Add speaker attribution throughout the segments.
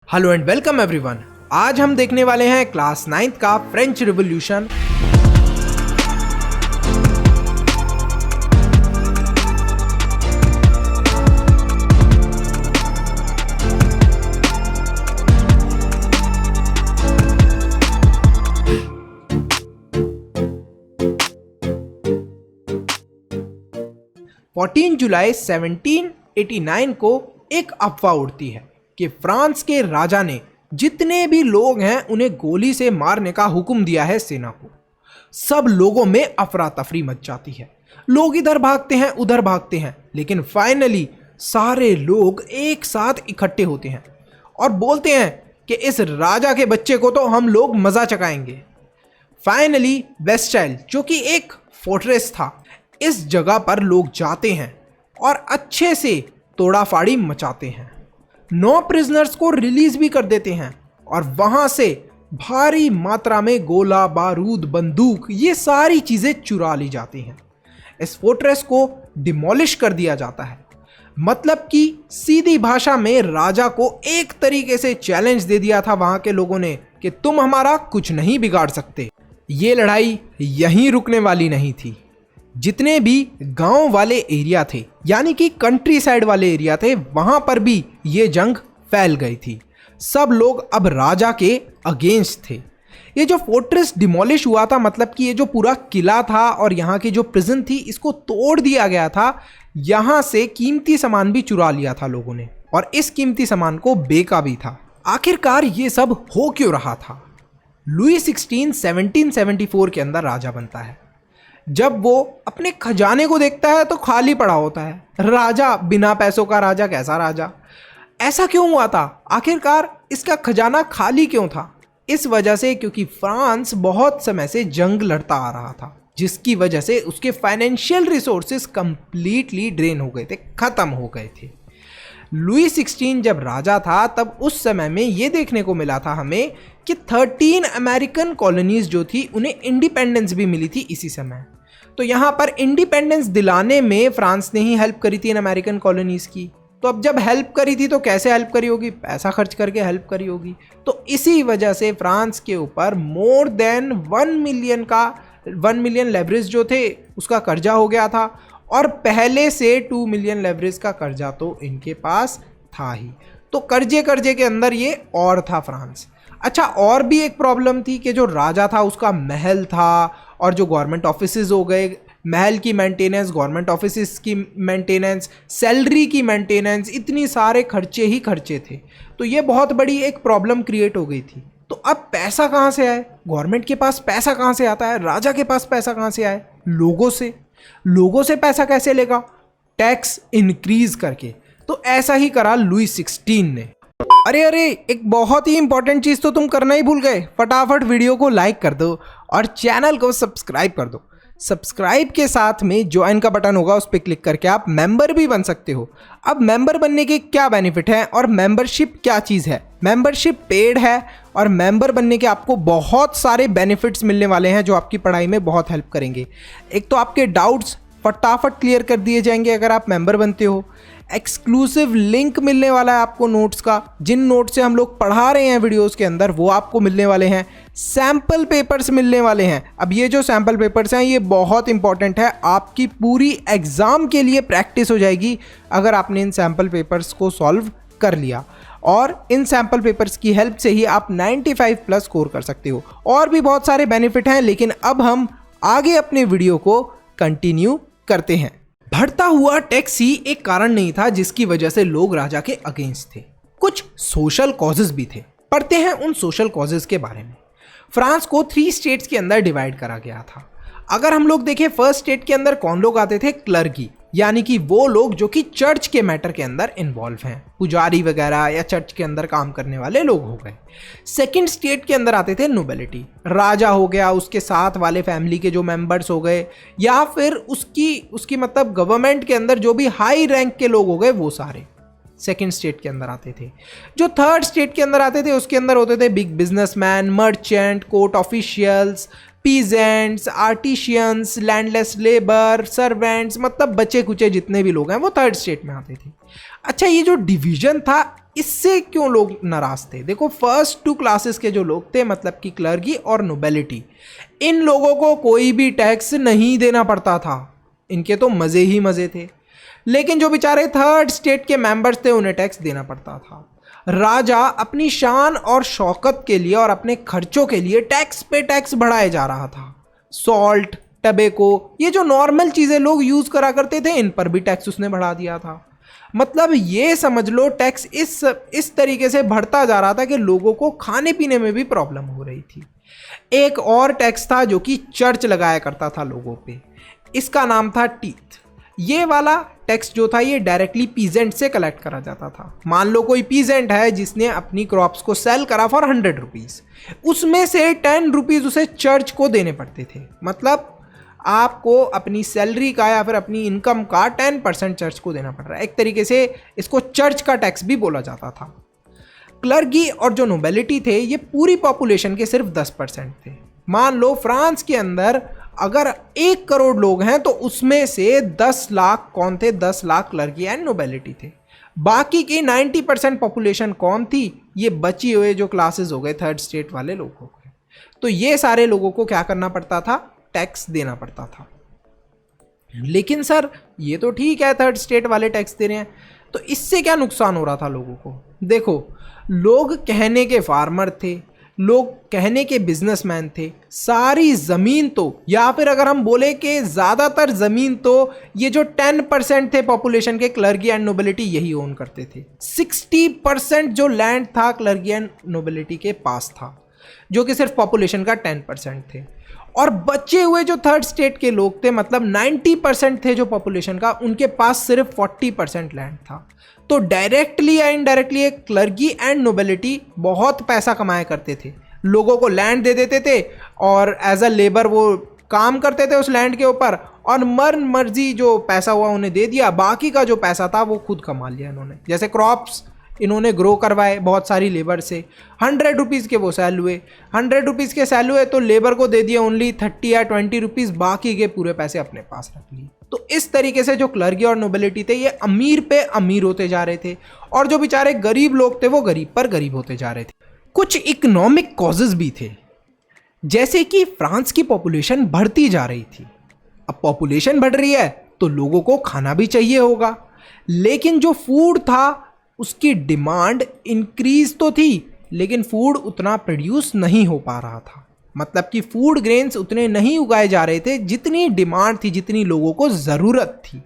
Speaker 1: Hello and welcome everyone. आज हम देखने वाले हैं क्लास 9th का फ्रेंच रिवॉल्यूशन। जुलाई 1789 को एक अफवाह उड़ती है कि फ्रांस के राजा ने जितने भी लोग हैं उन्हें गोली से मारने का हुक्म दिया है सेना को। सब लोगों में अफरा तफरी मच जाती है, लोग इधर भागते हैं उधर भागते हैं, लेकिन फाइनली सारे लोग एक साथ इकट्ठे होते हैं और बोलते हैं कि इस राजा के बच्चे को तो हम लोग मजा चकाएंगे। फाइनली वेस्टाइल, जो कि एक फोर्ट्रेस था, इस जगह पर लोग जाते हैं और अच्छे से तोड़ाफाड़ी मचाते हैं। 9 प्रिजनर्स को रिलीज भी कर देते हैं और वहां से भारी मात्रा में गोला बारूद बंदूक ये सारी चीजें चुरा ली जाती हैं। इस फोर्ट्रेस को डिमोलिश कर दिया जाता है। मतलब कि सीधी भाषा में राजा को एक तरीके से चैलेंज दे दिया था वहां के लोगों ने कि तुम हमारा कुछ नहीं बिगाड़ सकते। ये लड़ाई यहीं रुकने वाली नहीं थी। जितने भी गांव वाले एरिया थे, यानी कि कंट्री साइड वाले एरिया थे, वहां पर भी ये जंग फैल गई थी। सब लोग अब राजा के अगेंस्ट थे। ये जो फोर्ट्रेस डिमोलिश हुआ था, मतलब कि ये जो पूरा किला था और यहाँ की जो प्रिजन थी, इसको तोड़ दिया गया था। यहाँ से कीमती सामान भी चुरा लिया था लोगों ने और इस कीमती सामान को बेचा भी था। आखिरकार ये सब हो क्यों रहा था? लुई 16 1774 के अंदर राजा बनता है। जब वो अपने खजाने को देखता है तो खाली पड़ा होता है। राजा बिना पैसों का राजा कैसा राजा? ऐसा क्यों हुआ था? आखिरकार इसका खजाना खाली क्यों था? इस वजह से क्योंकि फ्रांस बहुत समय से जंग लड़ता आ रहा था, जिसकी वजह से उसके फाइनेंशियल रिसोर्सेज कंप्लीटली ड्रेन हो गए थे, खत्म हो गए थे। लुई 16 जब राजा था तब उस समय में ये देखने को मिला था हमें कि 13 अमेरिकन कॉलोनीज जो थी उन्हें इंडिपेंडेंस भी मिली थी इसी समय। तो यहाँ पर इंडिपेंडेंस दिलाने में फ्रांस ने ही हेल्प करी थी इन अमेरिकन कॉलोनीज की। तो अब जब हेल्प करी थी तो कैसे हेल्प करी होगी? पैसा खर्च करके हेल्प करी होगी। तो इसी वजह से फ्रांस के ऊपर मोर देन 1 मिलियन लेवरेज जो थे उसका कर्जा हो गया था और पहले से 2 मिलियन लेवरेज का कर्जा तो इनके पास था ही। तो कर्जे के अंदर ये और था फ्रांस। अच्छा, और भी एक प्रॉब्लम थी कि जो राजा था उसका महल था और जो गवर्नमेंट ऑफिसेज हो गए, महल की मेंटेनेंस, गवर्नमेंट ऑफिसेज की मेंटेनेंस, सैलरी की मेंटेनेंस, इतनी सारे खर्चे ही खर्चे थे। तो ये बहुत बड़ी एक प्रॉब्लम क्रिएट हो गई थी। तो अब पैसा कहाँ से आए? गवर्नमेंट के पास पैसा कहाँ से आता है? राजा के पास पैसा कहाँ से आए? लोगों से पैसा कैसे लेगा? टैक्स इंक्रीज करके। तो ऐसा ही करा लुई 16 ने। अरे एक बहुत ही इंपॉर्टेंट चीज तो तुम करना ही भूल गए। फटाफट वीडियो को लाइक कर दो और चैनल को सब्सक्राइब कर दो। सब्सक्राइब के साथ में ज्वाइन का बटन होगा, उस पर क्लिक करके आप मेंबर भी बन सकते हो। अब मेंबर बनने के क्या बेनिफिट है और मेंबरशिप क्या चीज़ है? मेंबरशिप पेड है और मेंबर बनने के आपको बहुत सारे बेनिफिट्स मिलने वाले हैं जो आपकी पढ़ाई में बहुत हेल्प करेंगे। एक तो आपके डाउट्स फटाफट क्लियर कर दिए जाएंगे अगर आप मेंबर बनते हो। एक्सक्लूसिव लिंक मिलने वाला है आपको नोट्स का, जिन नोट्स से हम लोग पढ़ा रहे हैं वीडियोस के अंदर वो आपको मिलने वाले हैं। सैम्पल पेपर्स मिलने वाले हैं। अब ये जो सैम्पल पेपर्स हैं ये बहुत इंपॉर्टेंट है, आपकी पूरी एग्जाम के लिए प्रैक्टिस हो जाएगी अगर आपने इन सैम्पल पेपर्स को सॉल्व कर लिया। और इन सैम्पल पेपर्स की हेल्प से ही आप 95+ स्कोर कर सकते हो। और भी बहुत सारे बेनिफिट हैं, लेकिन अब हम आगे अपने वीडियो को कंटिन्यू करते हैं। बढ़ता हुआ टैक्स ही एक कारण नहीं था जिसकी वजह से लोग राजा के अगेंस्ट थे। कुछ सोशल कॉजेज भी थे। पढ़ते हैं उन सोशल कॉजेज के बारे में। फ्रांस को 3 स्टेट्स के अंदर डिवाइड करा गया था। अगर हम लोग देखें फर्स्ट स्टेट के अंदर कौन लोग आते थे? क्लर्की, यानी कि वो लोग जो कि चर्च के मैटर के अंदर इन्वॉल्व हैं, पुजारी वगैरह या चर्च के अंदर काम करने वाले लोग हो गए। सेकंड स्टेट के अंदर आते थे नोबेलिटी, राजा हो गया, उसके साथ वाले फैमिली के जो मेंबर्स हो गए, या फिर उसकी मतलब गवर्नमेंट के अंदर जो भी हाई रैंक के लोग हो गए, वो सारे सेकंड स्टेट के अंदर आते थे। जो थर्ड स्टेट के अंदर आते थे उसके अंदर होते थे big businessman, merchant, court officials, peasants, artisans, landless labour, servants, मतलब बचे कुचे जितने भी लोग हैं वो थर्ड स्टेट में आते थे। अच्छा, ये जो डिवीजन था इससे क्यों लोग नाराज थे? देखो, फर्स्ट टू क्लासेस के जो लोग थे, मतलब कि क्लर्गी और नोबेलिटी, इन लोगों को कोई भी टैक्स नहीं देना पड़ता था, इनके तो मज़े ही मज़े थे। लेकिन जो बेचारे थर्ड स्टेट के मेंबर्स थे उन्हें टैक्स देना पड़ता था। राजा अपनी शान और शौकत के लिए और अपने खर्चों के लिए टैक्स पे टैक्स बढ़ाए जा रहा था। सॉल्ट, टबेको, ये जो नॉर्मल चीज़ें लोग यूज़ करा करते थे, इन पर भी टैक्स उसने बढ़ा दिया था। मतलब ये समझ लो टैक्स इस तरीके से बढ़ता जा रहा था कि लोगों को खाने पीने में भी प्रॉब्लम हो रही थी। एक और टैक्स था जो कि चर्च लगाया करता था लोगों पे, इसका नाम था टीथ। ये वाला टैक्स जो था ये डायरेक्टली पीजेंट से कलेक्ट करा जाता था। मान लो कोई पीजेंट है जिसने अपनी क्रॉप्स को सेल करा फॉर 100 रुपीज़, उसमें से 10 रुपीज़ उसे चर्च को देने पड़ते थे। मतलब आपको अपनी सैलरी का या फिर अपनी इनकम का 10% चर्च को देना पड़ रहा है। एक तरीके से इसको चर्च का टैक्स भी बोला जाता था। क्लर्गी और जो नोबेलिटी थे ये पूरी पॉपुलेशन के सिर्फ 10% थे। मान लो फ्रांस के अंदर अगर 1 करोड़ लोग हैं तो उसमें से 10 लाख कौन थे? 10 लाख क्लर्गी एंड नोबेलिटी थे। बाकी की 90% पॉपुलेशन कौन थी? ये बची हुए जो क्लासेस हो गए थर्ड स्टेट वाले लोगों के। तो ये सारे लोगों को क्या करना पड़ता था? टैक्स देना पड़ता था। लेकिन सर ये तो ठीक है, थर्ड स्टेट वाले टैक्स दे रहे हैं, तो इससे क्या नुकसान हो रहा था लोगों को? देखो, लोग कहने के फार्मर थे, लोग कहने के बिजनेसमैन थे। सारी ज़मीन तो, या फिर अगर हम बोले कि ज़्यादातर ज़मीन तो ये जो 10% थे पॉपुलेशन के क्लर्गी एंड नोबिलिटी यही ओन करते थे। 60% जो लैंड था क्लर्गी एंड नोबिलिटी के पास था, जो कि सिर्फ पॉपुलेशन का 10% थे। और बचे हुए जो थर्ड स्टेट के लोग थे, मतलब 90% थे जो पॉपुलेशन का, उनके पास सिर्फ 40% लैंड था। तो डायरेक्टली या इनडायरेक्टली एक क्लर्गी एंड नोबिलिटी बहुत पैसा कमाया करते थे। लोगों को लैंड दे देते थे और एज अ लेबर वो काम करते थे उस लैंड के ऊपर, और मर्जी जो पैसा हुआ उन्हें दे दिया, बाकी का जो पैसा था वो खुद कमा लिया इन्होंने। जैसे क्रॉप्स इन्होंने ग्रो करवाए बहुत सारी लेबर से, 100 रुपीज़ के वो सेल हुए, 100 रुपीज़ के सेल हुए तो लेबर को दे दिए ओनली 30 या 20 रुपीज़, बाकी के पूरे पैसे अपने पास रख लिए। तो इस तरीके से जो क्लर्गी और नोबिलिटी थे ये अमीर पे अमीर होते जा रहे थे, और जो बेचारे गरीब लोग थे वो गरीब पर गरीब होते जा रहे थे। कुछ इकोनॉमिक कॉजेज भी थे, जैसे कि फ्रांस की पॉपुलेशन बढ़ती जा रही थी। अब पॉपुलेशन बढ़ रही है तो लोगों को खाना भी चाहिए होगा, लेकिन जो फूड था उसकी डिमांड इंक्रीज तो थी, लेकिन फूड उतना प्रोड्यूस नहीं हो पा रहा था। मतलब कि फूड ग्रेन्स उतने नहीं उगाए जा रहे थे जितनी डिमांड थी, जितनी लोगों को ज़रूरत थी।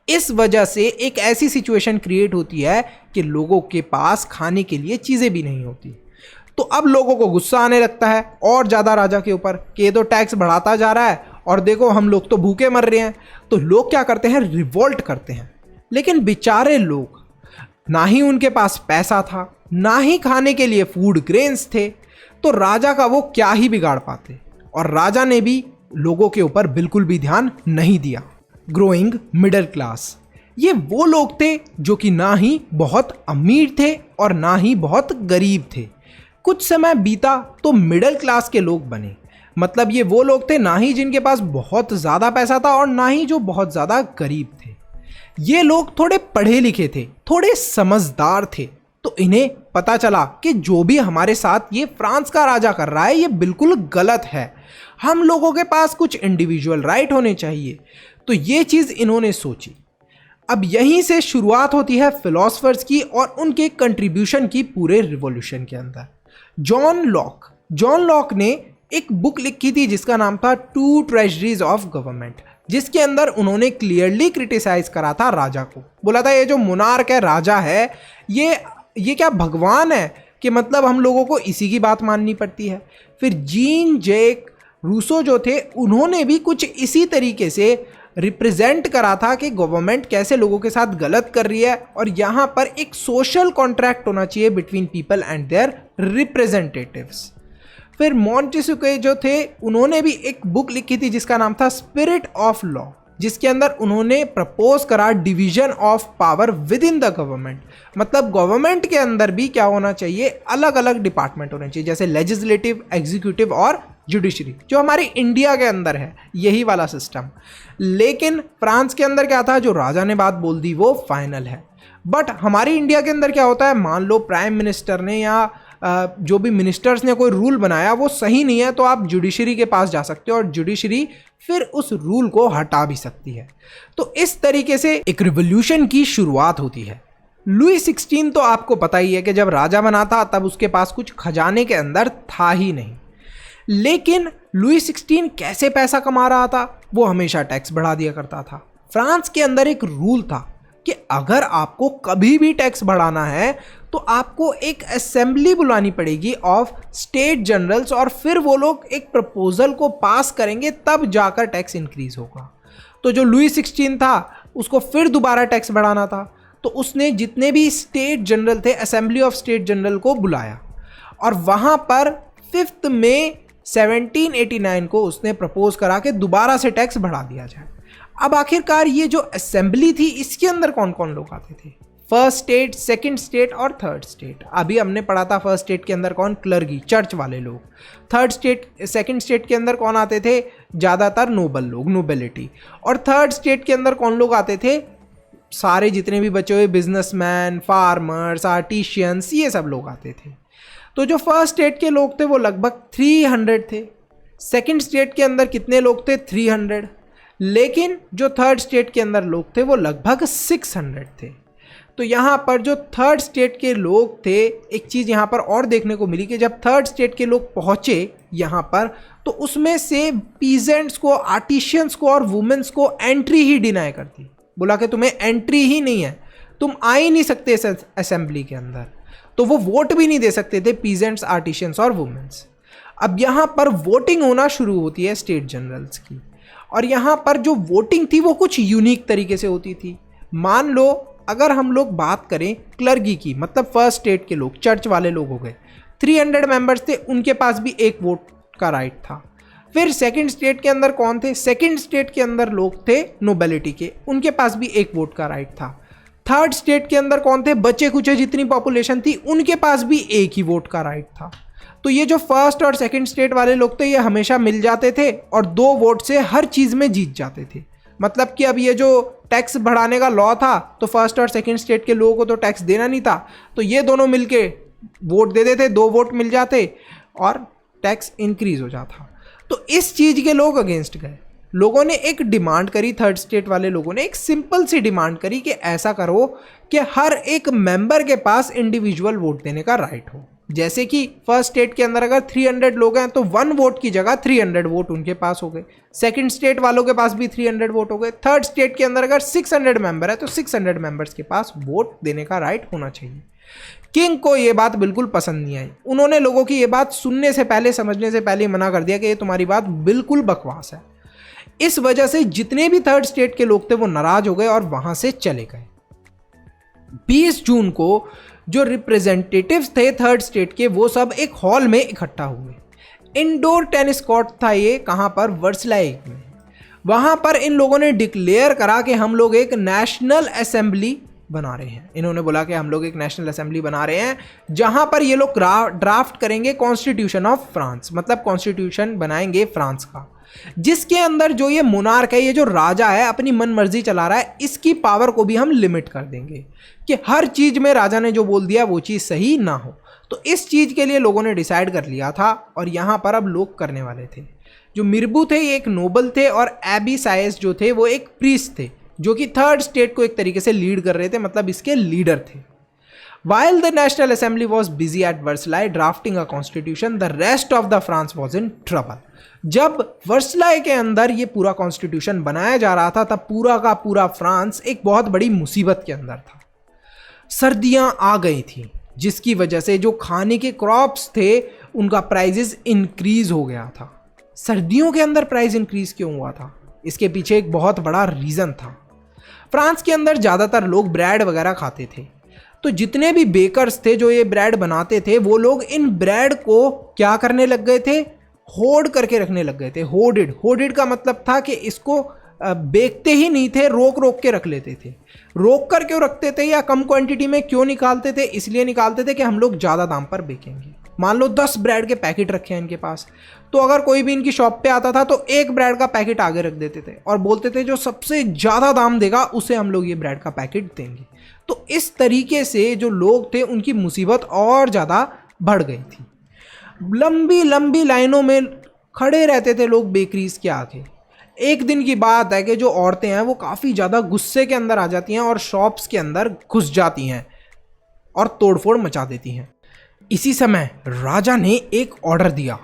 Speaker 1: इस वजह से एक ऐसी सिचुएशन क्रिएट होती है कि लोगों के पास खाने के लिए चीज़ें भी नहीं होती। तो अब लोगों को गुस्सा आने लगता है और ज़्यादा राजा के ऊपर कि ये तो टैक्स बढ़ाता जा रहा है और देखो हम लोग तो भूखे मर रहे हैं। तो लोग क्या करते हैं? रिवोल्ट करते हैं। लेकिन बेचारे लोग, ना ही उनके पास पैसा था, ना ही खाने के लिए फूड ग्रेन्स थे, तो राजा का वो क्या ही बिगाड़ पाते। और राजा ने भी लोगों के ऊपर बिल्कुल भी ध्यान नहीं दिया। ग्रोइंग मिडिल क्लास, ये वो लोग थे जो कि ना ही बहुत अमीर थे और ना ही बहुत गरीब थे। कुछ समय बीता तो मिडिल क्लास के लोग बने। मतलब ये वो लोग थे ना ही जिनके पास बहुत ज़्यादा पैसा था और ना ही जो बहुत ज़्यादा गरीब थे। ये लोग थोड़े पढ़े लिखे थे, थोड़े समझदार थे। तो इन्हें पता चला कि जो भी हमारे साथ ये फ्रांस का राजा कर रहा है ये बिल्कुल गलत है, हम लोगों के पास कुछ इंडिविजुअल राइट होने चाहिए। तो ये चीज़ इन्होंने सोची। अब यहीं से शुरुआत होती है फिलोसफर्स की और उनके कंट्रीब्यूशन की पूरे रिवॉल्यूशन के अंदर। जॉन लॉक ने एक बुक लिखी थी जिसका नाम था टू ट्रेजरीज ऑफ गवर्नमेंट, जिसके अंदर उन्होंने क्लियरली क्रिटिसाइज करा था राजा को। बोला था ये जो मोनार्क है, राजा है, ये क्या भगवान है कि मतलब हम लोगों को इसी की बात माननी पड़ती है। फिर जीन जैक रूसो जो थे उन्होंने भी कुछ इसी तरीके से रिप्रेजेंट करा था कि गवर्नमेंट कैसे लोगों के साथ गलत कर रही है और यहाँ पर एक सोशल कॉन्ट्रैक्ट होना चाहिए between people and their representatives. फिर मॉन्टेस्क्यू जो थे उन्होंने भी एक बुक लिखी थी जिसका नाम था स्पिरिट ऑफ लॉ, जिसके अंदर उन्होंने प्रपोज करा division of power with in the government. मतलब गवर्नमेंट के अंदर भी क्या होना चाहिए? अलग अलग डिपार्टमेंट होने चाहिए, जैसे लेजिस्लेटिव, एग्जीक्यूटिव और जुडिशरी, जो हमारी इंडिया के अंदर है यही वाला सिस्टम। लेकिन फ्रांस के अंदर क्या था? जो राजा ने बात बोल दी वो फाइनल है। बट हमारी इंडिया के अंदर क्या होता है, मान लो प्राइम मिनिस्टर ने या जो भी मिनिस्टर्स ने कोई रूल बनाया वो सही नहीं है, तो आप जुडिशरी के पास जा सकते हो और जुडिशरी फिर उस रूल को हटा भी सकती है। तो इस तरीके से एक रिवॉल्यूशन की शुरुआत होती है। लुई 16 तो आपको पता ही है कि जब राजा बना था तब उसके पास कुछ खजाने के अंदर था ही नहीं, लेकिन लुई 16 कैसे पैसा कमा रहा था, वो हमेशा टैक्स बढ़ा दिया करता था। फ्रांस के अंदर एक रूल था कि अगर आपको कभी भी टैक्स बढ़ाना है तो आपको एक असेंबली बुलानी पड़ेगी ऑफ स्टेट जनरल्स, और फिर वो लोग एक प्रपोजल को पास करेंगे, तब जाकर टैक्स इंक्रीज होगा। तो जो लुई 16 था उसको फिर दोबारा टैक्स बढ़ाना था, तो उसने जितने भी स्टेट जनरल थे, असेंबली ऑफ स्टेट जनरल को बुलाया और वहाँ पर 5 मई 1789 को उसने प्रपोज करा कि दोबारा से टैक्स बढ़ा दिया जाए। अब आखिरकार ये जो असेंबली थी इसके अंदर कौन कौन लोग आते थे, फर्स्ट स्टेट, सेकंड स्टेट और थर्ड स्टेट। अभी हमने पढ़ा था फर्स्ट स्टेट के अंदर कौन, क्लर्गी, चर्च वाले लोग। थर्ड स्टेट, सेकंड स्टेट के अंदर कौन आते थे, ज़्यादातर नोबल लोग, नोबेलिटी। और थर्ड स्टेट के अंदर कौन लोग आते थे, सारे जितने भी बचे हुए बिजनेसमैन, फार्मर्स, आर्टिशियंस, ये सब लोग आते थे। तो जो फर्स्ट स्टेट के लोग थे वो लगभग 300 थे। सेकंड स्टेट के अंदर कितने लोग थे, 300। लेकिन जो थर्ड स्टेट के अंदर लोग थे वो लगभग 600 थे। तो यहाँ पर जो थर्ड स्टेट के लोग थे, एक चीज़ यहाँ पर और देखने को मिली कि जब थर्ड स्टेट के लोग पहुँचे यहाँ पर, तो उसमें से पीजेंट्स को, आर्टिशियंस को और वुमेन्स को एंट्री ही डिनाई कर दी। बोला कि तुम्हें एंट्री ही नहीं है, तुम आ ही नहीं सकते इस असेंबली के अंदर। तो वो वोट भी नहीं दे सकते थे, पीजेंट्स, आर्टिशियंस और वुमेन्स। अब यहाँ पर वोटिंग होना शुरू होती है स्टेट जनरल्स की, और यहाँ पर जो वोटिंग थी वो कुछ यूनिक तरीके से होती थी। मान लो अगर हम लोग बात करें क्लर्गी की, मतलब फर्स्ट स्टेट के लोग, चर्च वाले लोग हो गए, 300 मेंबर्स थे, उनके पास भी एक वोट का राइट था। फिर सेकंड स्टेट के अंदर कौन थे, सेकंड स्टेट के अंदर लोग थे नोबेलिटी के, उनके पास भी एक वोट का राइट था। थर्ड स्टेट के अंदर कौन थे, बच्चे कुचे जितनी पॉपुलेशन थी, उनके पास भी एक ही वोट का राइट था। तो ये जो फर्स्ट और सेकंड स्टेट वाले लोग थे ये हमेशा मिल जाते थे और 2 वोट से हर चीज़ में जीत जाते थे। मतलब कि अब ये जो टैक्स बढ़ाने का लॉ था, तो फर्स्ट और सेकंड स्टेट के लोगों को तो टैक्स देना नहीं था, तो ये दोनों मिलके वोट दे देते, 2 वोट मिल जाते और टैक्स इंक्रीज हो जाता। तो इस चीज़ के लोग अगेंस्ट गए। लोगों ने एक डिमांड करी, थर्ड स्टेट वाले लोगों ने एक सिंपल सी डिमांड करी कि ऐसा करो कि हर एक मेंबर के पास इंडिविजुअल वोट देने का राइट हो। जैसे कि फर्स्ट स्टेट के अंदर अगर 300 लोग हैं तो 1 वोट की जगह 300 वोट उनके पास हो गए। सेकंड स्टेट वालों के पास भी 300 वोट हो गए। थर्ड स्टेट के अंदर अगर 600 मेंबर है तो 600 मेंबर्स के पास वोट देने का राइट होना चाहिए। किंग को ये बात बिल्कुल पसंद नहीं आई। उन्होंने लोगों की ये बात सुनने से पहले, समझने से पहले मना कर दिया कि ये तुम्हारी बात बिल्कुल बकवास है। इस वजह से जितने भी थर्ड स्टेट के लोग थे वो नाराज हो गए और वहां से चले गए। 20 जून को जो रिप्रेजेंटेटिव्स थे थर्ड स्टेट के, वो सब एक हॉल में इकट्ठा हुए। इंडोर टेनिस कोर्ट था ये, कहां पर, वर्सलाई में। वहां पर इन लोगों ने डिक्लेयर करा कि हम लोग एक नेशनल असेंबली बना रहे हैं। इन्होंने बोला कि हम लोग एक नेशनल असेंबली बना रहे हैं जहां पर ये लोग ड्राफ्ट करेंगे कॉन्स्टिट्यूशन ऑफ फ्रांस, मतलब कॉन्स्टिट्यूशन बनाएंगे फ्रांस का, जिसके अंदर जो ये मोनार्क है, ये जो राजा है, अपनी मन मर्जी चला रहा है, इसकी पावर को भी हम लिमिट कर देंगे कि हर चीज में राजा ने जो बोल दिया वो चीज सही ना हो। तो इस चीज के लिए लोगों ने डिसाइड कर लिया था और यहां पर अब लोग करने वाले थे। जो मिर्बू थे ये एक नोबल थे और एबी साइस जो थे वो एक प्रीस्ट थे, जो कि थर्ड स्टेट को एक तरीके से लीड कर रहे थे, मतलब इसके लीडर थे। While the National Assembly was busy at Versailles drafting a constitution, the rest of the France was in trouble. जब वर्सलाय के अंदर ये पूरा कॉन्स्टिट्यूशन बनाया जा रहा था तब पूरा का पूरा फ्रांस एक बहुत बड़ी मुसीबत के अंदर था। सर्दियां आ गई थी जिसकी वजह से जो खाने के क्रॉप्स थे उनका प्राइजेस इंक्रीज हो गया था। सर्दियों के अंदर प्राइस इंक्रीज क्यों हुआ था, इसके पीछे एक बहुत बड़ा रीज़न था। फ्रांस के अंदर ज़्यादातर लोग ब्रेड वगैरह खाते थे, तो जितने भी बेकर्स थे जो ये ब्रेड बनाते थे वो लोग इन ब्रेड को क्या करने लग गए थे, होर्ड करके रखने लग गए थे। होर्डेड का मतलब था कि इसको बेचते ही नहीं थे, रोक रोक के रख लेते थे। रोक कर क्यों रखते थे या कम क्वांटिटी में क्यों निकालते थे, इसलिए निकालते थे कि हम लोग ज़्यादा दाम पर बेचेंगे। मान लो 10 ब्रेड के पैकेट रखे हैं इनके पास, तो अगर कोई भी इनकी शॉप पे आता था तो एक ब्रेड का पैकेट आगे रख देते थे और बोलते थे जो सबसे ज़्यादा दाम देगा उसे हम लोग ये ब्रेड का पैकेट देंगे। तो इस तरीके से जो लोग थे उनकी मुसीबत और ज़्यादा बढ़ गई थी। लंबी लंबी लाइनों में खड़े रहते थे लोग बेकरीज के आगे। एक दिन की बात है कि जो औरतें हैं वो काफ़ी ज़्यादा गुस्से के अंदर आ जाती हैं और शॉप्स के अंदर घुस जाती हैं और तोड़फोड़ मचा देती हैं। इसी समय राजा ने एक ऑर्डर दिया,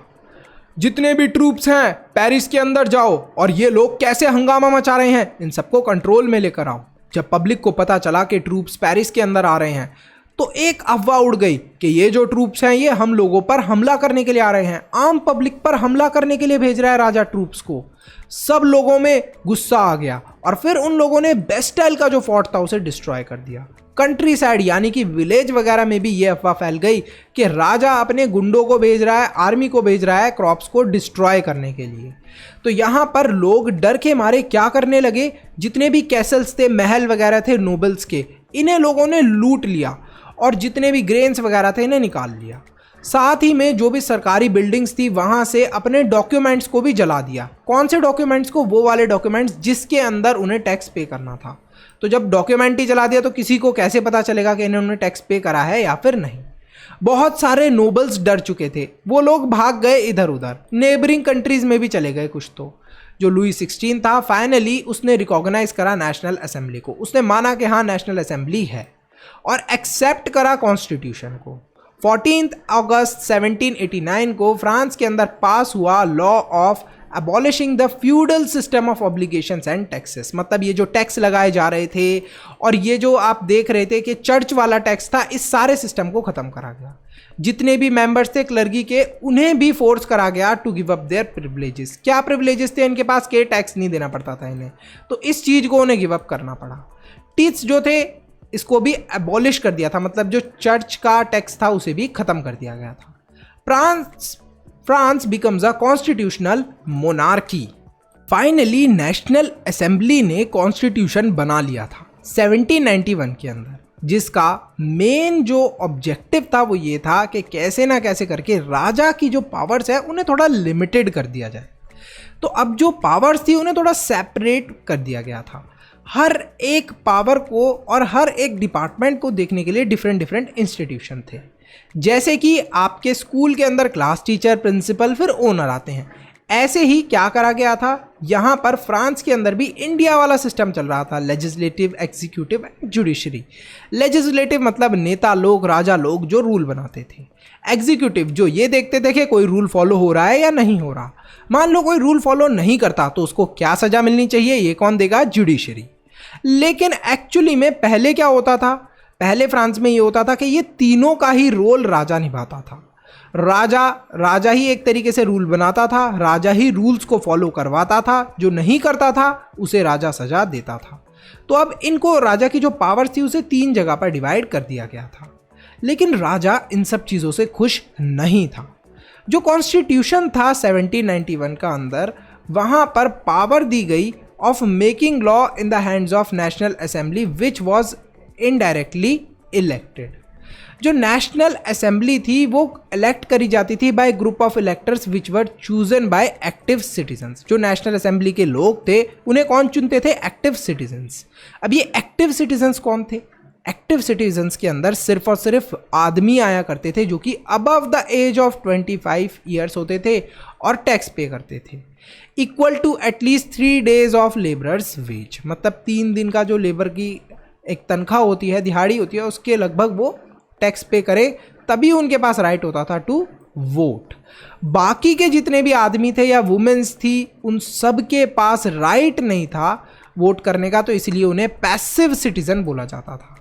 Speaker 1: जितने भी ट्रूप्स हैं पेरिस के अंदर जाओ और ये लोग कैसे हंगामा मचा रहे हैं इन सबको कंट्रोल में लेकर आओ। जब पब्लिक को पता चला कि ट्रूप्स पेरिस के अंदर आ रहे हैं तो एक अफवाह उड़ गई कि ये जो ट्रूप्स हैं ये हम लोगों पर हमला करने के लिए आ रहे हैं, आम पब्लिक पर हमला करने के लिए भेज रहा है राजा ट्रूप्स को। सब लोगों में गुस्सा आ गया और फिर उन लोगों ने बेस्टाइल का जो फोर्ट था उसे डिस्ट्रॉय कर दिया। कंट्री साइड यानी कि विलेज वगैरह में भी ये अफवाह फैल गई कि राजा अपने गुंडों को भेज रहा है, आर्मी को भेज रहा है क्रॉप्स को डिस्ट्रॉय करने के लिए। तो यहाँ पर लोग डर के मारे क्या करने लगे, जितने भी कैसल्स थे, महल वगैरह थे नोबल्स के, इन्हें लोगों ने लूट लिया और जितने भी ग्रेन्स वगैरह थे इन्हें निकाल लिया। साथ ही में जो भी सरकारी बिल्डिंग्स थी वहाँ से अपने डॉक्यूमेंट्स को भी जला दिया। कौन से डॉक्यूमेंट्स को? वो वाले डॉक्यूमेंट्स जिसके अंदर उन्हें टैक्स पे करना था। तो जब डॉक्यूमेंट ही जला दिया तो किसी को कैसे पता चलेगा कि इन्होंने टैक्स पे करा है या फिर नहीं। बहुत सारे नोबल्स डर चुके थे, वो लोग भाग गए इधर उधर, नेबरिंग कंट्रीज में भी चले गए कुछ। तो जो लुई 16 था फाइनली उसने रिकॉग्नाइज करा नेशनल असेंबली को। उसने माना कि हाँ नेशनल असेंबली है और एक्सेप्ट करा कॉन्स्टिट्यूशन को। 14 अगस्त 1789 को फ्रांस के अंदर पास हुआ law of abolishing the feudal system of obligations and taxes. मतलब ये जो टैक्स लगाए जा रहे थे और ये जो आप देख रहे थे कि चर्च वाला टैक्स था, इस सारे सिस्टम को खत्म करा गया। जितने भी मेंबर्स थे क्लर्गी के उन्हें भी फोर्स करा गया to give up their privileges. क्या प्रिविलेजेस थे इनके पास? के टैक्स नहीं देना पड़ता था इन्हें, तो इस चीज को उन्हें गिव अप करना पड़ा। टीथ्स जो थे इसको भी एबॉलिश कर दिया था, मतलब जो चर्च का टैक्स था उसे भी खत्म कर दिया गया था। France becomes a constitutional monarchy. Finally national assembly ने कॉन्स्टिट्यूशन बना लिया था 1791 के अंदर, जिसका मेन जो ऑब्जेक्टिव था वो ये था कि कैसे ना कैसे करके राजा की जो पावर्स है उन्हें थोड़ा लिमिटेड कर दिया जाए। तो अब जो पावर्स थी उन्हें थोड़ा सेपरेट कर दिया गया था। हर एक पावर को और हर एक डिपार्टमेंट को देखने के लिए डिफरेंट डिफरेंट इंस्टीट्यूशन थे। जैसे कि आपके स्कूल के अंदर क्लास टीचर, प्रिंसिपल, फिर ओनर आते हैं, ऐसे ही क्या करा गया था यहाँ पर फ्रांस के अंदर भी इंडिया वाला सिस्टम चल रहा था, legislative, executive and judiciary. Legislative मतलब नेता लोग, राजा लोग जो रूल बनाते थे। एग्जीक्यूटिव जो ये देखते थे कि कोई रूल फॉलो हो रहा है या नहीं हो रहा। मान लो कोई रूल फॉलो नहीं करता तो उसको क्या सजा मिलनी चाहिए, ये कौन देगा? जुडिशरी। लेकिन एक्चुअली में पहले क्या होता था? पहले फ्रांस में ये होता था कि ये तीनों का ही रोल राजा निभाता था। राजा ही एक तरीके से रूल बनाता था, राजा ही रूल्स को फॉलो करवाता था, जो नहीं करता था उसे राजा सजा देता था। तो अब इनको राजा की जो पावर्स थी उसे 3 जगह पर डिवाइड कर दिया गया था। लेकिन राजा इन सब चीज़ों से खुश नहीं था। जो कॉन्स्टिट्यूशन था 1791 का अंदर, वहाँ पर पावर दी गई of making law in the hands of national assembly which was indirectly elected. जो नेशनल असेंबली थी वो इलेक्ट करी जाती थी bye group of electors which were chosen by active citizens. जो नेशनल असेंबली के लोग थे उन्हें कौन चुनते थे? Active citizens. अब ये एक्टिव सिटीजन्स कौन थे? एक्टिव सिटीजन्स के अंदर सिर्फ और सिर्फ आदमी आया करते थे जो कि above the age of 25 years होते थे और टैक्स पे करते थे, equal to at least 3 days of labourers wage. मतलब 3 दिन का जो लेबर की एक तनख्वाह होती है, दिहाड़ी होती है, उसके लगभग वो टैक्स पे करे, तभी उनके पास राइट होता था टू वोट। बाकी के जितने भी आदमी थे या वुमेन्स थी उन सब के पास राइट नहीं था वोट करने का, तो इसलिए उन्हें पैसिव सिटीजन बोला जाता था।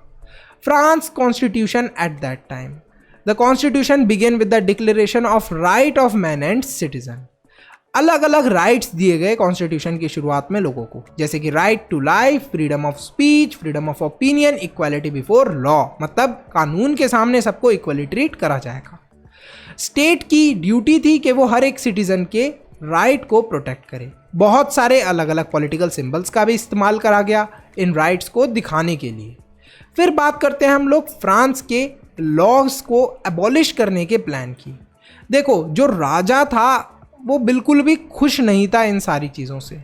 Speaker 1: France constitution at that time, the constitution began with the declaration of right of man and citizen. अलग अलग राइट्स दिए गए कॉन्स्टिट्यूशन की शुरुआत में लोगों को, जैसे कि right to life, freedom of speech, freedom of opinion, equality before law. मतलब कानून के सामने सबको इक्वली ट्रीट करा जाएगा। स्टेट की ड्यूटी थी कि वो हर एक सिटीजन के राइट को प्रोटेक्ट करे। बहुत सारे अलग अलग पॉलिटिकल सिंबल्स का भी इस्तेमाल करा गया इन राइट्स को दिखाने के लिए। फिर बात करते हैं हम लोग फ्रांस के लॉज को एबॉलिश करने के प्लान की। देखो, जो राजा था वो बिल्कुल भी खुश नहीं था इन सारी चीज़ों से,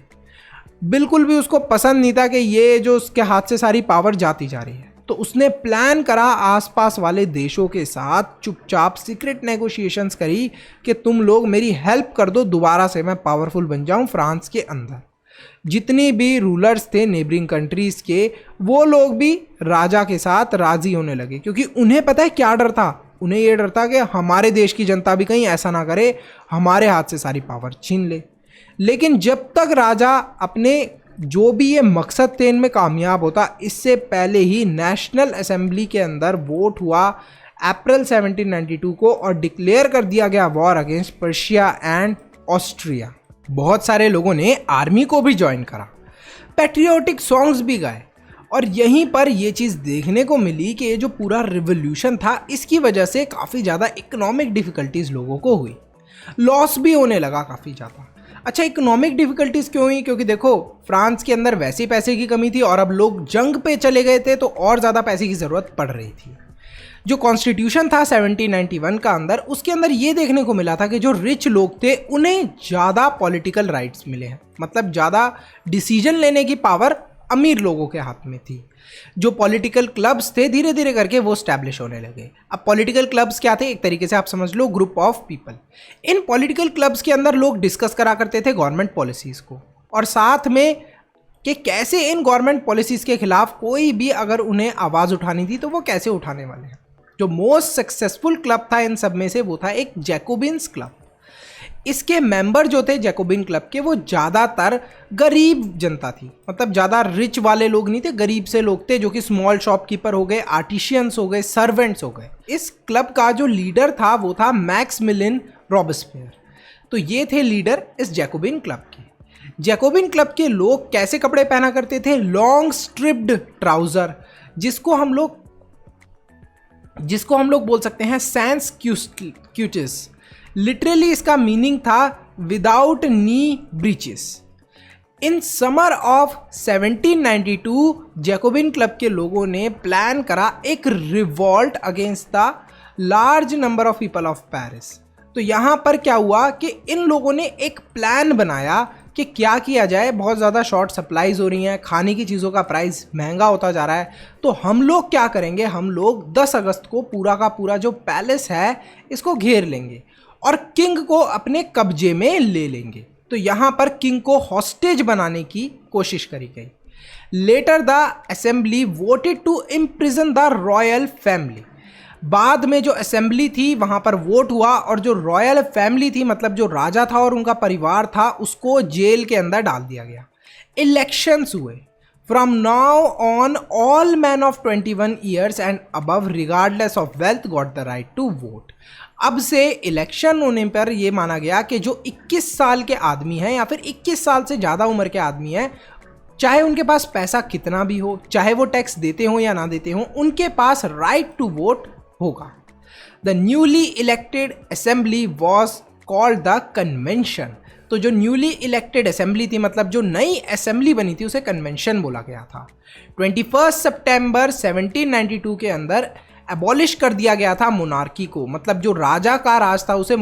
Speaker 1: बिल्कुल भी उसको पसंद नहीं था कि ये जो उसके हाथ से सारी पावर जाती जा रही है। तो उसने प्लान करा आसपास वाले देशों के साथ, चुपचाप सीक्रेट नेगोशिएशंस करी कि तुम लोग मेरी हेल्प कर दो, दोबारा से मैं पावरफुल बन जाऊं फ्रांस के अंदर। जितने भी रूलर्स थे नेबरिंग कंट्रीज के, वो लोग भी राजा के साथ राजी होने लगे, क्योंकि उन्हें पता है क्या डर था। उन्हें ये डर था कि हमारे देश की जनता भी कहीं ऐसा ना करे, हमारे हाथ से सारी पावर छीन ले। लेकिन जब तक राजा अपने जो भी ये मकसद थे इनमें कामयाब होता, इससे पहले ही नेशनल असेंबली के अंदर वोट हुआ अप्रैल 1792 को, और डिक्लेयर कर दिया गया war against Persia and Austria. बहुत सारे लोगों ने आर्मी को भी ज्वाइन करा, पैट्रियोटिक सॉन्ग्स भी गाए, और यहीं पर ये चीज़ देखने को मिली कि ये जो पूरा रिवोल्यूशन था इसकी वजह से काफ़ी ज़्यादा इकोनॉमिक डिफ़िकल्टीज़ लोगों को हुई, लॉस भी होने लगा काफ़ी ज़्यादा। अच्छा, इकोनॉमिक डिफ़िकल्टीज़ क्यों हुई? क्योंकि देखो फ्रांस के अंदर वैसे ही पैसे की कमी थी, और अब लोग जंग पे चले गए थे तो और ज़्यादा पैसे की ज़रूरत पड़ रही थी। जो कॉन्स्टिट्यूशन था 1791 का अंदर, उसके अंदर ये देखने को मिला था कि जो रिच लोग थे उन्हें ज़्यादा पॉलिटिकल राइट्स मिले हैं, मतलब ज़्यादा डिसीजन लेने की पावर अमीर लोगों के हाथ में थी। जो पॉलिटिकल क्लब्स थे धीरे धीरे करके वो स्टैब्लिश होने लगे। अब पॉलिटिकल क्लब्स क्या थे? एक तरीके से आप समझ लो ग्रुप ऑफ पीपल। इन पॉलिटिकल क्लब्स के अंदर लोग डिस्कस करा करते थे गवर्नमेंट पॉलिसीज़ को, और साथ में कि कैसे इन गवर्नमेंट पॉलिसीज़ के खिलाफ कोई भी अगर उन्हें आवाज़ उठानी थी तो वो कैसे उठाने वाले हैं। जो मोस्ट सक्सेसफुल क्लब था इन सब में से वो था एक जैकोबिन्स क्लब। इसके मेंबर जो थे जैकोबिन क्लब के, वो ज़्यादातर गरीब जनता थी, मतलब ज़्यादा रिच वाले लोग नहीं थे, गरीब से लोग थे, जो कि स्मॉल शॉपकीपर हो गए, आर्टिशियंस हो गए, सर्वेंट्स हो गए। इस क्लब का जो लीडर था वो था मैक्समिलियन रॉबेस्पियर। तो ये थे लीडर इस जैकोबिन क्लब के। जैकोबिन क्लब के लोग कैसे कपड़े पहना करते थे? लॉन्ग स्ट्रिप्ड ट्राउज़र, जिसको हम लोग बोल सकते हैं सैंस क्यूटिस। लिटरली इसका मीनिंग था without knee breaches. In summer of 1792 Jacobin club के लोगों ने प्लान करा एक revolt against the large number of people of Paris. तो यहाँ पर क्या हुआ कि इन लोगों ने एक प्लान बनाया कि क्या किया जाए। बहुत ज़्यादा शॉर्ट सप्लाईज हो रही हैं, खाने की चीज़ों का प्राइस महंगा होता जा रहा है, तो हम लोग क्या करेंगे, हम लोग 10 अगस्त को पूरा का पूरा जो पैलेस है इसको घेर लेंगे और किंग को अपने कब्जे में ले लेंगे। तो यहाँ पर किंग को हॉस्टेज बनाने की कोशिश करी गई। Later the assembly voted to imprison the royal family. बाद में जो असेंबली थी वहाँ पर वोट हुआ और जो रॉयल फैमिली थी, मतलब जो राजा था और उनका परिवार था, उसको जेल के अंदर डाल दिया गया। इलेक्शंस हुए। From now on, all men of 21 years and above, regardless of wealth, got the right to vote. अब से इलेक्शन होने पर यह माना गया कि जो 21 साल के आदमी हैं या फिर 21 साल से ज़्यादा उम्र के आदमी हैं, चाहे उनके पास पैसा कितना भी हो, चाहे वो टैक्स देते हो या ना देते हो, उनके पास राइट टू वोट होगा। The newly elected assembly was called the convention. तो जो न्यूली इलेक्टेड असेंबली थी, मतलब जो नई असेंबली बनी थी, उसे कन्वेंशन बोला गया था। 21 सितंबर 1792 के अंदर एबॉलिश कर दिया गया था मोनार्की को, मतलब जो राजा का राज था उसे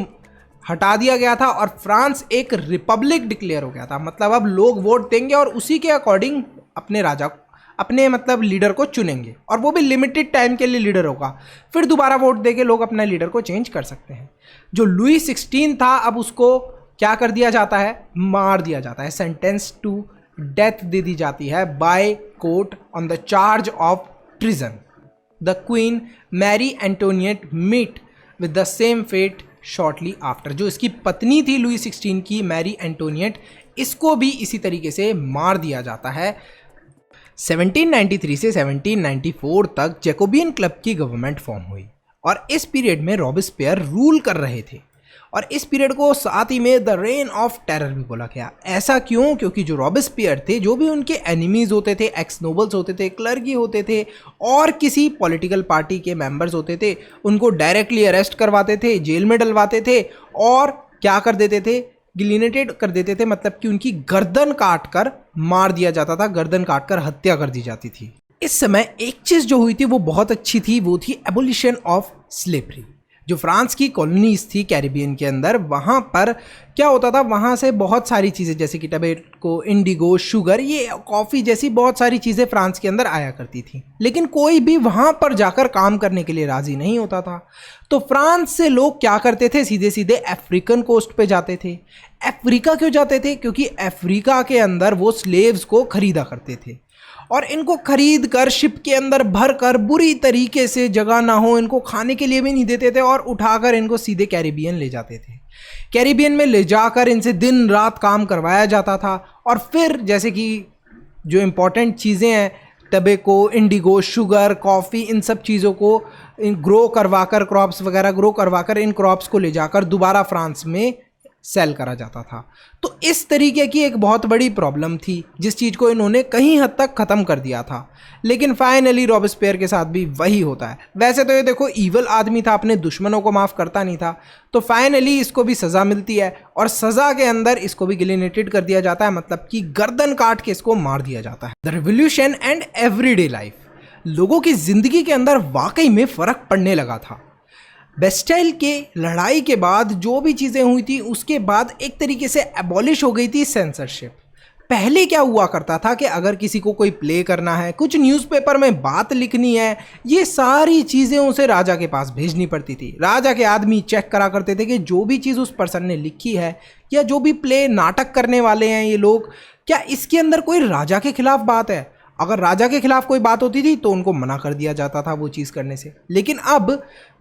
Speaker 1: हटा दिया गया था और फ्रांस एक रिपब्लिक डिक्लेयर हो गया था। मतलब अब लोग वोट देंगे और उसी के अकॉर्डिंग अपने राजा, अपने मतलब लीडर को चुनेंगे, और वो भी लिमिटेड टाइम के लिए लीडर होगा। फिर दोबारा वोट देके लोग अपने लीडर को चेंज कर सकते हैं। जो लुई 16 था, अब उसको क्या कर दिया जाता है, मार दिया जाता है, सेंटेंस टू डेथ दे दी जाती है by court on the charge of treason. The queen Marie Antoinette meet with the same fate shortly after. जो इसकी पत्नी थी लुई 16 की, मैरी एंटोनियट, इसको भी इसी तरीके से मार दिया जाता है। 1793 से 1794 तक जैकोबियन क्लब की गवर्नमेंट फॉर्म हुई और इस पीरियड में रॉबेस्पियर रूल कर रहे थे, और इस पीरियड को साथ ही में द रेन ऑफ टेरर भी बोला गया। ऐसा क्यों? क्योंकि जो रॉबेस्पियर थे, जो भी उनके एनिमीज होते थे, एक्स नोबल्स होते थे, क्लर्की होते थे और किसी पॉलिटिकल पार्टी के मेंबर्स होते थे, उनको डायरेक्टली अरेस्ट करवाते थे, जेल में डलवाते थे और क्या कर देते थे, गिलिनेटेड कर देते थे, मतलब कि उनकी गर्दन काट कर मार दिया जाता था, गर्दन काट कर हत्या कर दी जाती थी। इस समय एक चीज़ जो हुई थी वो बहुत अच्छी थी, वो थी एबोलिशन ऑफ स्लेवरी। जो फ्रांस की कॉलोनीज थी कैरिबियन के अंदर, वहाँ पर क्या होता था, वहाँ से बहुत सारी चीज़ें जैसे कि टबेको, इंडिगो, शुगर, ये कॉफ़ी जैसी बहुत सारी चीज़ें फ्रांस के अंदर आया करती थी, लेकिन कोई भी वहाँ पर जाकर काम करने के लिए राज़ी नहीं होता था। तो फ्रांस से लोग क्या करते थे, सीधे सीधे अफ्रीकन कोस्ट पे जाते थे। अफ्रीका क्यों जाते थे? क्योंकि अफ्रीका के अंदर वो स्लेव्स को खरीदा करते थे और इनको खरीद कर शिप के अंदर भर कर बुरी तरीके से, जगह ना हो, इनको खाने के लिए भी नहीं देते थे और उठाकर इनको सीधे कैरिबियन ले जाते थे। कैरिबियन में ले जाकर इनसे दिन रात काम करवाया जाता था और फिर जैसे कि जो इम्पोर्टेंट चीज़ें हैं, टबेको, इंडिगो, शुगर, कॉफ़ी, इन सब चीज़ों को ग्रो करवाकर, क्रॉप्स वगैरह ग्रो करवाकर इन क्रॉप्स को ले जाकर दोबारा फ्रांस में सेल करा जाता था। तो इस तरीके की एक बहुत बड़ी प्रॉब्लम थी जिस चीज़ को इन्होंने कहीं हद तक ख़त्म कर दिया था। लेकिन फाइनली रॉबेस्पियर के साथ भी वही होता है। वैसे तो ये देखो ईवल आदमी था, अपने दुश्मनों को माफ़ करता नहीं था, तो फाइनली इसको भी सज़ा मिलती है और सज़ा के अंदर इसको भी गिलिनेटेड कर दिया जाता है, मतलब कि गर्दन काट के इसको मार दिया जाता है। The revolution and everyday life, लोगों की ज़िंदगी के अंदर वाकई में फ़र्क पड़ने लगा था। बेस्टाइल के लड़ाई के बाद जो भी चीज़ें हुई थी उसके बाद एक तरीके से एबॉलिश हो गई थी सेंसरशिप। पहले क्या हुआ करता था कि अगर किसी को कोई प्ले करना है, कुछ न्यूज़पेपर में बात लिखनी है, ये सारी चीज़ें उसे राजा के पास भेजनी पड़ती थी। राजा के आदमी चेक करा करते थे कि जो भी चीज़ उस पर्सन ने लिखी है या जो भी प्ले, नाटक करने वाले हैं ये लोग, क्या इसके अंदर कोई राजा के खिलाफ बात है। अगर राजा के खिलाफ कोई बात होती थी तो उनको मना कर दिया जाता था वो चीज़ करने से। लेकिन अब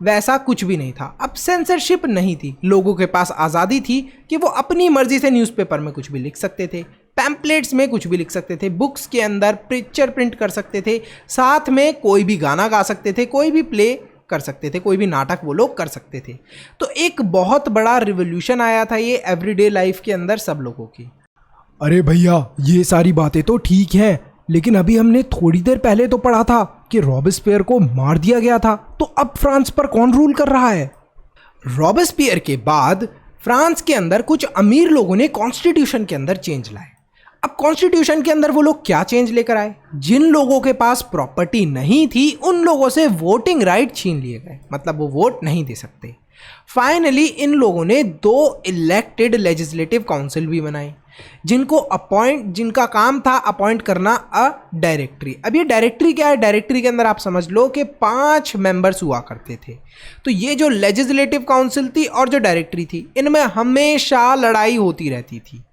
Speaker 1: वैसा कुछ भी नहीं था, अब सेंसरशिप नहीं थी, लोगों के पास आज़ादी थी कि वो अपनी मर्जी से न्यूज़पेपर में कुछ भी लिख सकते थे, पैम्पलेट्स में कुछ भी लिख सकते थे, बुक्स के अंदर पिक्चर प्रिंट कर सकते थे, साथ में कोई भी गाना गा सकते थे, कोई भी प्ले कर सकते थे, कोई भी नाटक वो लोग कर सकते थे। तो एक बहुत बड़ा रिवोल्यूशन आया था ये एवरीडे लाइफ के अंदर सब लोगों की।
Speaker 2: अरे भैया, ये सारी बातें तो ठीक हैं, लेकिन अभी हमने थोड़ी देर पहले तो पढ़ा था कि रॉबेस्पियर को मार दिया गया था, तो अब फ्रांस पर कौन रूल कर रहा है?
Speaker 1: रॉबेस्पियर के बाद फ्रांस के अंदर कुछ अमीर लोगों ने कॉन्स्टिट्यूशन के अंदर चेंज लाए। अब कॉन्स्टिट्यूशन के अंदर वो लोग क्या चेंज लेकर आए? जिन लोगों के पास प्रॉपर्टी नहीं थी उन लोगों से वोटिंग राइट छीन लिए गए, मतलब वो वोट नहीं दे सकते। फाइनली इन लोगों ने 2 इलेक्टेड लेजिस्लेटिव काउंसिल भी बनाई जिनका काम था अपॉइंट करना अ डायरेक्टरी। अब ये डायरेक्टरी क्या है? डायरेक्टरी के अंदर आप समझ लो कि 5 मेंबर्स हुआ करते थे। तो ये जो लेजिस्लेटिव काउंसिल थी और जो डायरेक्टरी थी, इनमें हमेशा लड़ाई होती रहती थी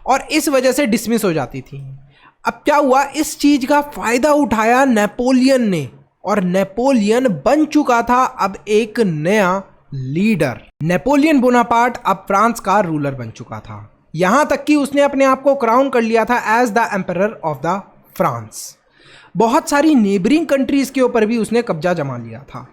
Speaker 1: और इस वजह से डिसमिस हो जाती थी। अब क्या हुआ, इस चीज का फायदा उठाया नेपोलियन ने और नेपोलियन बन चुका था अब एक नया लीडर। नेपोलियन बोनापार्ट अब फ्रांस का रूलर बन चुका था, यहां तक कि उसने अपने आप को क्राउन कर लिया था as the emperor of the France. बहुत सारी नेबरिंग कंट्रीज के ऊपर भी उसने कब्जा जमा लिया था।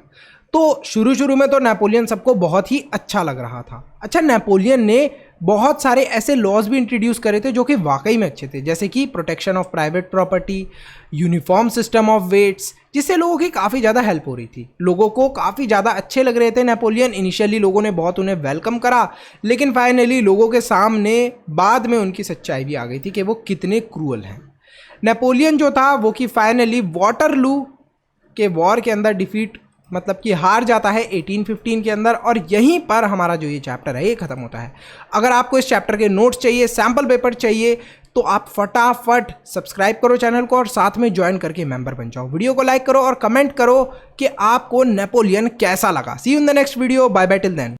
Speaker 1: तो शुरू में तो नेपोलियन सबको बहुत ही अच्छा लग रहा था। अच्छा, नेपोलियन ने बहुत सारे ऐसे लॉज भी इंट्रोड्यूस करे थे जो कि वाकई में अच्छे थे, जैसे कि protection of private property, uniform system of weights, जिससे लोगों की काफ़ी ज़्यादा हेल्प हो रही थी। लोगों को काफ़ी ज़्यादा अच्छे लग रहे थे नेपोलियन। इनिशियली लोगों ने बहुत उन्हें वेलकम करा, लेकिन फाइनली लोगों के सामने बाद में उनकी सच्चाई भी आ गई थी कि वो कितने क्रूअल हैं। नेपोलियन जो था वो कि फाइनली वाटरलू के वॉर के अंदर डिफीट, मतलब कि हार जाता है 1815 के अंदर, और यहीं पर हमारा जो ये चैप्टर है ये ख़त्म होता है। अगर आपको इस चैप्टर के नोट्स चाहिए, सैम्पल पेपर चाहिए, तो आप फटाफट सब्सक्राइब करो चैनल को और साथ में ज्वाइन करके मेंबर बन जाओ। वीडियो को लाइक करो और कमेंट करो कि आपको नेपोलियन कैसा लगा। See you in the next video, bye bye till then.